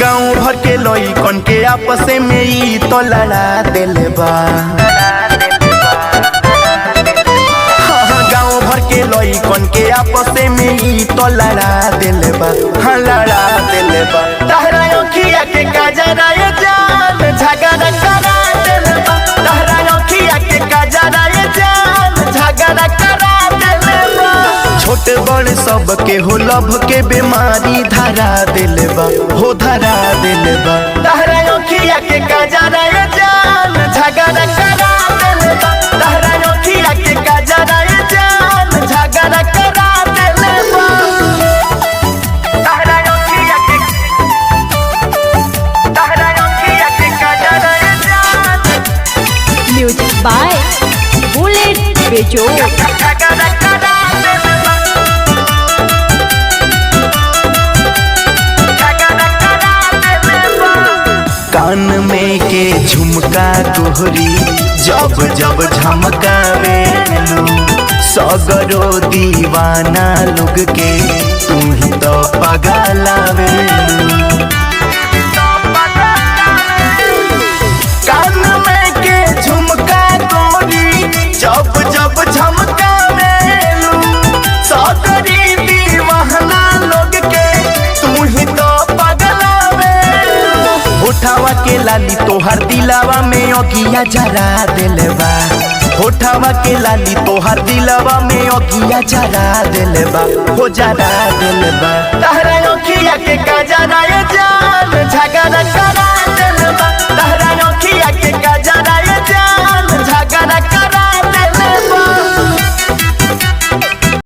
लइकन के आपस में ई तो लड़ा देले बा। गाँव भर के लइकन के आपस में ई तो लड़ा देले बा। हाँ लड़ा देले बा। तहरा अखिया के काजरा ये जान झगड़ा करा देले बा। तहरा अखिया के काजरा ये जान झगड़ा करा देले बा। छोटे बड़े सब के हो लभ के बीमारी धरा देले बा। हो धरा देले बा। तहरा अखिया के काजरा ये जान झगड़ा करा देले बा। तहरा अखिया के काजरा ये जान झगड़ा करा देले बा। तहरा अखिया के काजरा ये जान। म्यूजिक बाय बुलेट बेजोड़। झगड़ा करा देले बा। कान में के झुमका तोहरी जब जब झमकावेलू सगरो दीवाना लोग के तू ही तो पगलावेलू। कान में के झुमका तोहरी जब जब झमकावेलू सगरी दीवाना लोग के तू ही तो होठावा के लाली तोहर दिलावा में अगिया जरा देले बा। होठावा के लाली तोहर दिलावा में अगिया जरा देले बा। हो जरा देले बा।